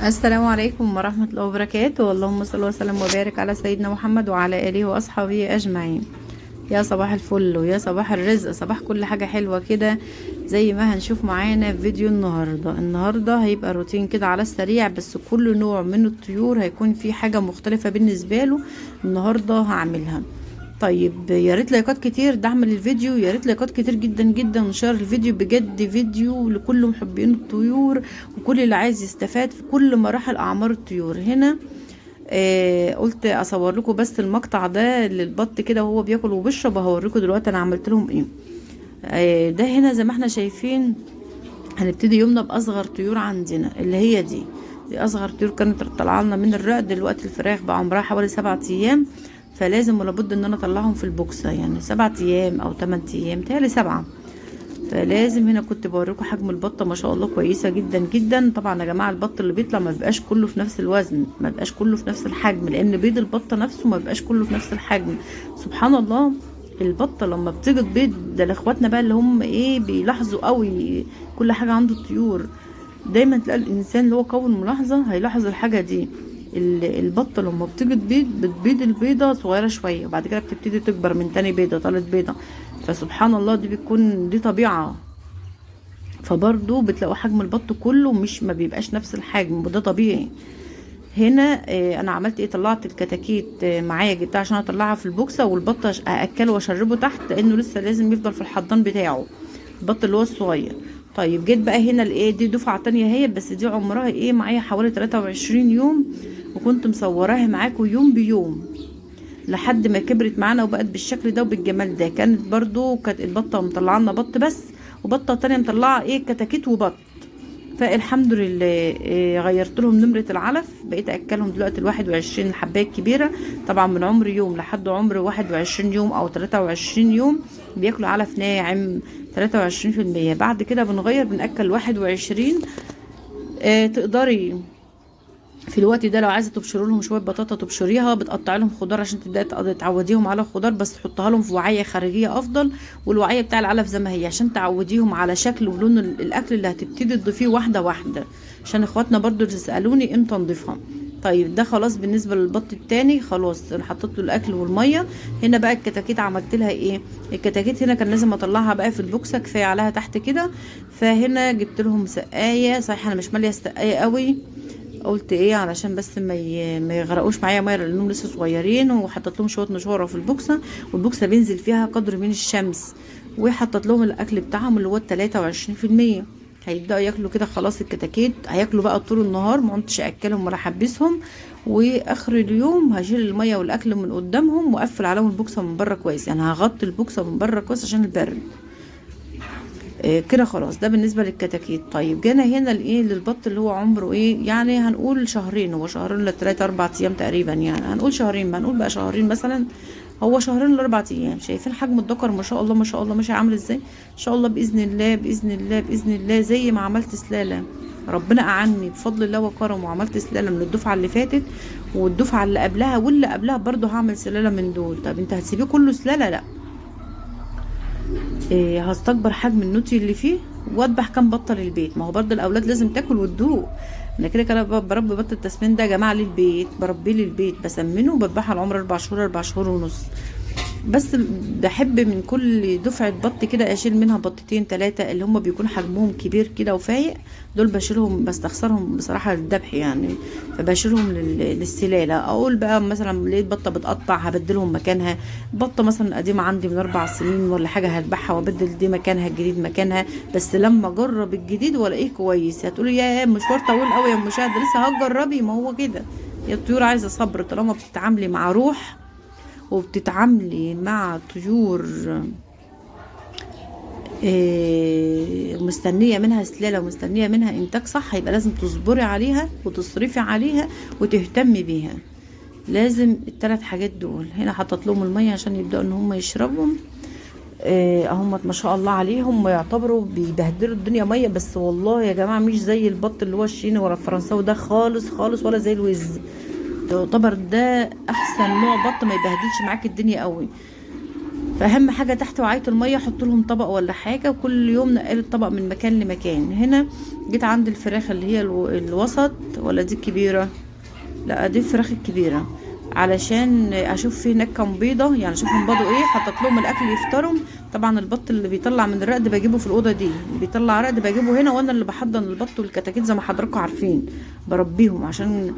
السلام عليكم ورحمة الله وبركاته. اللهم صل وسلم وبارك على سيدنا محمد وعلى آله وأصحابه أجمعين. يا صباح الفل ويا صباح الرزق، صباح كل حاجة حلوة كده زي ما هنشوف معانا في فيديو النهاردة هيبقى روتين كده على السريع، بس كل نوع من الطيور هيكون فيه حاجة مختلفة بالنسبة له النهاردة هعملها. طيب يا ريت لايكات كتير، دعم للفيديو، يا ريت لايكات كتير جدا جدا وشير الفيديو، بجد فيديو لكل محبين الطيور وكل اللي عايز يستفاد في كل مراحل اعمار الطيور. هنا قلت اصور لكم بس المقطع ده للبط كده وهو بياكل وبيشرب، هوريكم دلوقتي انا عملت لهم ايه. ده هنا زي ما احنا شايفين هنبتدي يومنا باصغر طيور عندنا اللي هي دي اصغر طيور كانت طالعه لنا من الرقد. دلوقتي الفراخ بقى عمرها حوالي 7 ايام، فلازم ولابد ان انا اطلعهم في البوكسه، يعني 7 ايام او 8 ايام تالي 7. فلازم هنا كنت بوريكم حجم البطه ما شاء الله كويسه جدا جدا. طبعا يا جماعه البط اللي بيطلع ما بيبقاش كله في نفس الوزن، ما بيبقاش كله في نفس الحجم، لان بيض البطه نفسه ما بيبقاش كله في نفس الحجم. سبحان الله، البطه لما بتجد بيض ده لاخواتنا بقى اللي هم ايه بيلاحظوا قوي كل حاجه عند الطيور. دايما تلاقي الانسان اللي هو قوي الملاحظه هيلاحظ الحاجه دي. البطه لما بتجد بيض بتبيض البيضه صغيره شويه وبعد كده بتبتدي تكبر من تاني بيضه تالت بيضه. فسبحان الله دي بتكون دي طبيعه. فبرضو بتلاقوا حجم البط كله مش ما بيبقاش نفس الحجم وده طبيعي. هنا انا عملت ايه، طلعت الكتاكيت معايا جبتها عشان اطلعها في البوكسه، والبط ااكله واشربه تحت لانه لسه لازم يفضل في الحضان بتاعه البط اللي هو الصغير. طيب جيت بقى هنا الايه دي دفعه تانية هي، بس دي عمرها ايه معايا حوالي 23 يوم، وكنت مصوراها معاكم يوم بيوم لحد ما كبرت معانا وبقت بالشكل ده وبالجمال ده. كانت البطه مطلعه لنا بط بس، وبطه تانية مطلعه ايه كتاكيت وبط. فالحمد لله غيرت لهم نمرة العلف، بقيت اكلهم دلوقتي ال21 الحبايه الكبيره. طبعا من عمر يوم لحد عمر 21 يوم او 23 يوم بياكلوا علف ناعم 23%. بعد كده بنغير بناكل 21. تقدري في الوقت ده لو عايزه تبشروا لهم شويه بطاطا تبشريها، بتقطعي لهم خضار عشان تبداي تعوديهم على الخضار، بس تحطها لهم في وعيه خارجيه افضل، والوعيه بتاع العلف زي ما هي عشان تعوديهم على شكل ولون الاكل اللي هتبتدي تضيفيه واحده واحده، عشان اخواتنا برضو تسالوني امتى نضيفها. طيب ده خلاص بالنسبه للبط التاني، خلاص انا حطيت له الاكل والميه. هنا بقى الكتاكيت عملت لها ايه، الكتاكيت هنا كان لازم اطلعها بقى في البوكسه كفايه عليها تحت كده. فهنا جبت لهم سقايه، صحيح انا مش ماليه السقايه قوي، قلت ايه علشان بس ما يغرقوش معايا ميه لانهم لسه صغيرين، وحطيت لهم شويه نشوره في البوكسه، والبوكسه بينزل فيها قدر من الشمس، وحطيت لهم الاكل بتاعهم اللي هو 23%. هيبداوا ياكلوا كده خلاص. الكتاكيت هياكلوا بقى طول النهار، ما كنتش اكلهم ولا احبسهم، واخر اليوم هشيل الميه والاكل من قدامهم واقفل عليهم البوكسه من بره كويس، يعني هغطي البوكسه من بره كويس عشان البرد. كده خلاص ده بالنسبه للكتاكيت. طيب جينا هنا لايه للبط اللي هو عمره ايه، يعني هنقول شهرين، هو شهرين ل3 4 ايام تقريبا، يعني هنقول شهرين، ما هنقول بقى شهرين مثلا، هو شهرين ل4 ايام. شايفين حجم الذكر ما شاء الله ما شاء الله ماشي عامل ازاي، ان شاء الله باذن الله باذن الله باذن الله. زي ما عملت سلاله ربنا اعني بفضل الله وكرمه، وعملت سلاله من الدفعه اللي فاتت والدفعه اللي قبلها واللي قبلها برضو هعمل سلاله من دول. طب انت هتسيبيه كله سلاله؟ لا، هستكبر حجم النوتي اللي فيه واذبح كام بطه للبيت، ما هو برضه الاولاد لازم تاكل وتدوق. انا كده كده بربي بط التسمين ده يا جماعه للبيت، بربيه للبيت بسمنه وبذبحه لعمر 4 شهور 4 شهور ونص. بس بحب من كل دفعة بط كده اشيل منها بطتين 3 اللي هم بيكون حجمهم كبير كده وفايق، دول بشيلهم بستخسرهم بصراحة للذبح يعني، فبشيلهم للسلالة. اقول بقى مثلا لقيت بطة بتقطع هبدلهم مكانها، بطة مثلا قديمة عندي من 4 سنين ولا حاجة هذبحها وابدل دي مكانها الجديد مكانها. بس لما اجرب الجديد والاقيه كويس هتقولي يا مشوار طويل قوي يا مشاهد لسه هتجربي، ما هو كده يا الطيور عايزة صبر طالما بتتعاملي مع روح وبتتعاملي مع طيور مستنية منها سلالة ومستنية منها انتاج صح، يبقى لازم تصبري عليها وتصرفي عليها وتهتمي بيها. لازم ال3 حاجات دول. هنا حطت لهم المية عشان يبدأوا ان هم يشربوا. هم ما شاء الله عليهم يعتبروا بيبهدلوا الدنيا مية، بس والله يا جماعة مش زي البط اللي هو الشيني ولا الفرنساوي ده خالص خالص، ولا زي الوز. يعتبر ده احسن نوع بط ما يبهدلش معاك الدنيا قوي. فاهم حاجه تحت وعيه الميه احط لهم طبق ولا حاجه، وكل يوم نقل الطبق من مكان لمكان. هنا جيت عند الفراخ اللي هي الوسط، ولا دي الكبيره؟ لا دي الفراخ الكبيره، علشان اشوف في هناك كام بيضه، يعني اشوفهم بيضوا ايه، حطيت لهم الاكل يفطروا. طبعا البط اللي بيطلع من الرقد بجيبه في الاوضه دي، اللي بيطلع رقد بجيبه هنا، وانا اللي بحضن البط والكتاكيت زي ما حضراتكم عارفين، بربيهم. عشان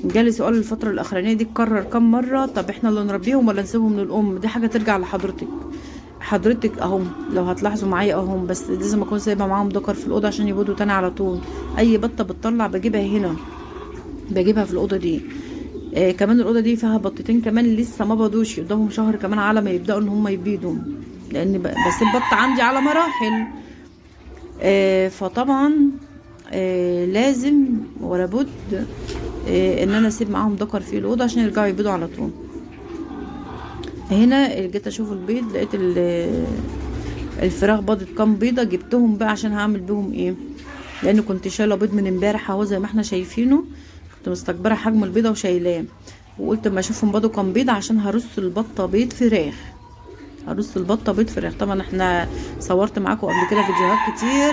جالي سؤال الفتره الاخرانيه دي اتكرر كام مره، طب احنا اللي نربيهم ولا نسيبهم للام؟ دي حاجه ترجع لحضرتك. حضرتك اهم لو هتلاحظوا معايا اهم، بس لازم اكون سايبه معاهم دكر في الاوضه عشان يبيضوا تاني على طول. اي بطه بتطلع بجيبها هنا، بجيبها في الاوضه دي. كمان الاوضه دي فيها بطتين كمان لسه ما بيضوش، قدامهم شهر كمان على ما يبداوا ان هم يبيضوا، لان بسيب بط عندي على مراحل. فطبعا لازم ولا بد ان انا اسيب معاهم ذكر في الاوضه عشان يرجعوا يبيضوا على طول. هنا جيت اشوف البيض، لقيت الفراخ بيضت كام بيضه، جبتهم بقى عشان هعمل بيهم ايه، لان كنت شايله بيض من امبارح اهو زي ما احنا شايفينه، كنت مستكبره حجم البيضه وشايلاه، وقلت اما اشوفهم بيضوا كام بيضه عشان هرص البطه بيض فراخ، هرص البطه بيض فراخ. طبعا احنا صورت معاكم قبل كده فيديوهات كتير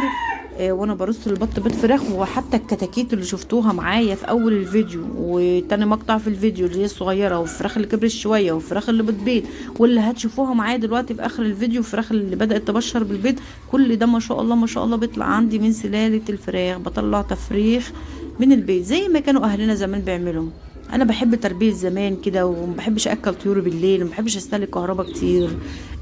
وانا برص البط بيض فراخ، وحتى الكتاكيت اللي شفتوها معايا في اول الفيديو وتاني مقطع في الفيديو اللي هي الصغيره، والفراخ اللي كبرت شويه، والفراخ اللي بتبيض، واللي هتشوفوها معايا دلوقتي في اخر الفيديو الفراخ اللي بدات تبشر بالبيض، كل ده ما شاء الله ما شاء الله بيطلع عندي من سلاله الفراخ، بطلع تفريخ من البيت زي ما كانوا اهلنا زمان بيعملوا. انا بحب تربيه زمان كده، وما بحبش اكل طيور بالليل، ما بحبش استهلك كهرباء كتير،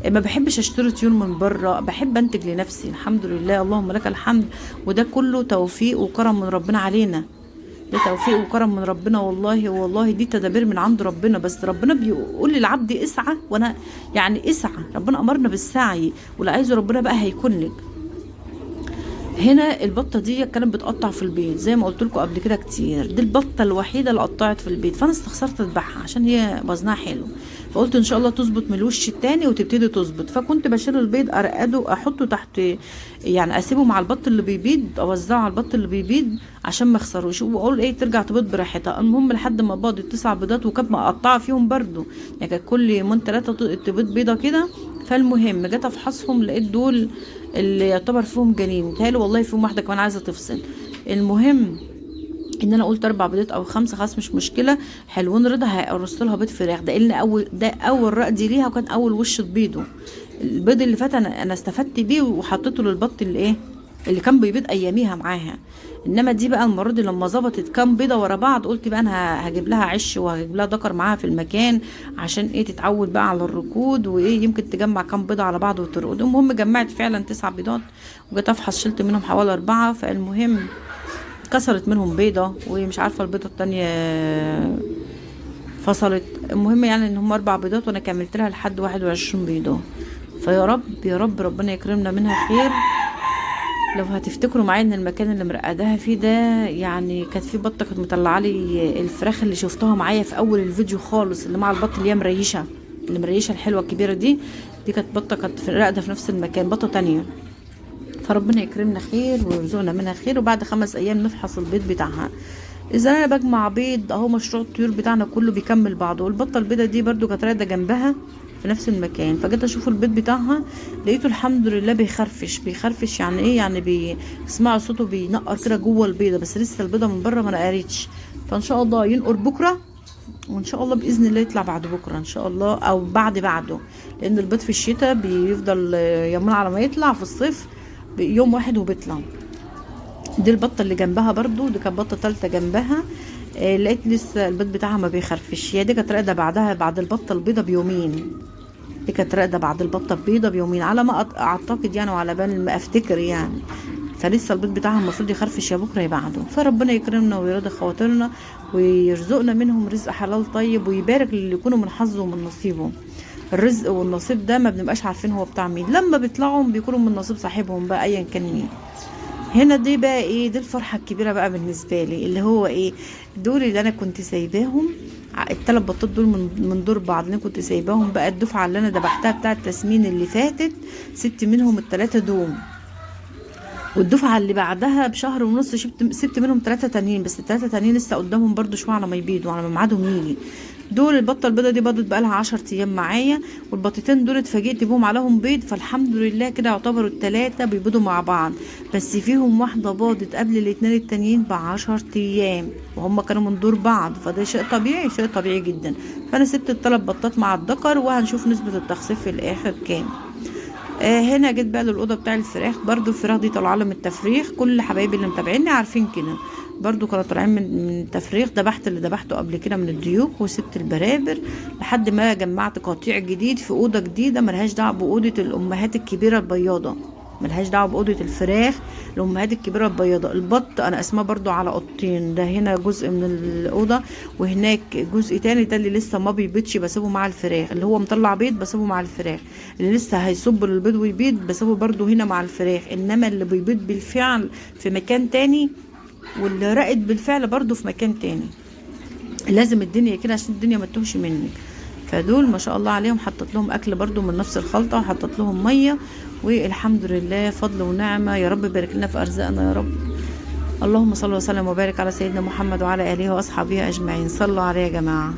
ما بحبش اشتري طيور من بره، بحب انتج لنفسي. الحمد لله اللهم لك الحمد، وده كله توفيق وكرم من ربنا علينا، ده توفيق وكرم من ربنا، والله والله دي تدابير من عند ربنا. بس ربنا بيقول للعبد اسعى، وانا يعني اسعى، ربنا امرنا بالسعي، واللي عايزه ربنا بقى هيكون لك. هنا البطه دي كانت بتقطع في البيت زي ما قلت لكم قبل كده كتير، دي البطه الوحيده اللي قطعت في البيت، فانا استخسرت اذبحها عشان هي وزنها حلو، فقلت ان شاء الله تظبط من الوش التاني وتبتدي تظبط. فكنت بشيل البيض ارقده احطه تحت، يعني اسيبه مع البط اللي بيبيض، اوزعه على البط اللي بيبيض عشان ما يخسروش، واقول ايه ترجع تبيض براحتها. المهم لحد ما باضت 9 بيضات، وكانت مقطعه فيهم برده، يعني كانت كل يومين 3 تبيض بيضه كده. فالمهم جيت افحصهم لقيت دول اللي يعتبر فيهم جنين، متهيألي والله فيهم واحده كمان عايزه تفصل. المهم ان انا قلت 4 بيضات او 5 خلاص مش مشكله، حلوين رضا هرص لها بيض فراخ، ده اللي ده اول رقدي ليها، وكان اول وش تبيضه. البيض اللي فات انا استفدت بيه وحطيته للبط اللي ايه اللي كان بيبيض اياميها معاها. انما دي بقى المره دي لما ظبطت كام بيضه ورا بعض، قلت بقى انا هجيب لها عش وهجيب لها دكر معاها في المكان عشان ايه تتعود بقى على الركود، وايه يمكن تجمع كام بيضه على بعض وترقد. المهم جمعت فعلا 9 بيضات، وجيت افحص شلت منهم حوالي 4. فالمهم كسرت منهم بيضه، ومش عارفه البيضه التانية فصلت. المهم يعني ان هم 4 بيضات، وانا كملت لها لحد 21 بيضه. فيا رب يا رب ربنا يكرمنا منها خير. لو هتفتكروا معايا ان المكان اللي مرقداها فيه ده، يعني كانت في بطه كانت مطلعه لي الفراخ اللي شفتوها معايا في اول الفيديو خالص، اللي مع البط اللي هي مريشه، اللي مريشه الحلوه الكبيره دي كانت بطه كانت راقده في نفس المكان، بطه تانية. فربنا يكرمنا خير ويرزقنا منها خير، وبعد 5 ايام نفحص البيض بتاعها. اذا انا بجمع بيض اهو، مشروع الطيور بتاعنا كله بيكمل بعضه. والبطه البيضه دي برضو كانت راقده جنبها في نفس المكان، فجيت اشوف البيض بتاعها لقيته الحمد لله بيخرفش يعني ايه، يعني بيسمعوا صوته بينقر كده جوه البيضه، بس لسه البيضه من بره ما نقرتش. فان شاء الله ينقر بكره، وان شاء الله باذن الله يطلع بعد بكره ان شاء الله، او بعده، لان البيض في الشتاء بيفضل يومين على ما يطلع، في الصيف يوم واحد وبيطلع. دي البطه اللي جنبها برضو، دي كانت بطه ثالثه جنبها. لقيت لسه البيض بتاعها ما بيخرفش، هي دي كانت راقده بعدها بعد البطه البيضه بيومين، دي كانت راقده بعد البطه البيضه بيومين على ما اعتقد يعني، وعلى بال ما افتكر يعني. فلسه البيض بتاعها المفروض يخرفش يا بكره يا بعده. فربنا يكرمنا ويرضي خواطرنا ويرزقنا منهم رزق حلال طيب، ويبارك للي يكونوا من حظه ومن نصيبه. الرزق والنصيب ده ما بنبقاش عارفين هو بتاع مين، لما بيطلعوا بيكونوا من نصيب صاحبهم بقى ايا كان مين. هنا دي بقى ايه، دي الفرحه الكبيره بقى بالنسبه لي، اللي هو ايه، دول اللي انا كنت سايباهم، ال3 بطات دول من دور بعض اللي كنت سايباهم بقى. الدفعه اللي انا ذبحتها بتاعه التسمين اللي فاتت سبت منهم ال3 دول، والدفعه اللي بعدها بشهر ونص سبت منهم 3 تانيين، بس ال3 تانيين لسه قدامهم برضو شويه على ما يبيضوا، على ما ميعادهم يجي. دول البطه البيضه دي بيضت بقالها 10 ايام معايا، والبطتين دول اتفاجئت بيهم عليهم بيض، فالحمد لله كده يعتبروا التلاتة بيبيضوا مع بعض. بس فيهم واحده باضت قبل الاتنين التانيين ب10 ايام، وهم كانوا من دور بعض، فده شيء طبيعي، شيء طبيعي جدا. فانا سبت الثلاث بطات مع الذكر، وهنشوف نسبه التخصيب في الاخر كام. هنا جيت بقى للاوضه بتاع الفراخ. برضو الفراخ دي طالعه من التفريخ، كل حبايبي اللي متابعيني عارفين كده. برضو كانوا طالعين من التفريخ. ذبحت اللي ذبحته قبل كده من الديوك، وسبت البرابر لحد ما جمعت قطيع جديد في اوضه جديده ملهاش دعوه باوضه الامهات الكبيره البياضه، ملهاش دعوه باوضه الفراخ الامهات الكبيره البياضه. البط انا قسماه برضو على اوضتين، ده هنا جزء من الاوضه وهناك جزء تاني، ده اللي لسه ما بيبيضش بسيبه مع الفراخ، اللي هو مطلع بيض بسيبه مع الفراخ، اللي لسه هيصب البيض ويبيض بسيبه برضو هنا مع الفراخ. انما اللي بيبيض بالفعل في مكان تاني، واللي راقد بالفعل برضو في مكان تاني. لازم الدنيا كده عشان الدنيا ما تتوهش منك. فدول ما شاء الله عليهم حطت لهم اكل برضو من نفس الخلطه، وحطت لهم ميه، والحمد لله فضل ونعمه. يا رب بارك لنا في ارزاقنا يا رب. اللهم صل وسلم وبارك على سيدنا محمد وعلى اله واصحابه اجمعين. صلوا عليه يا جماعه.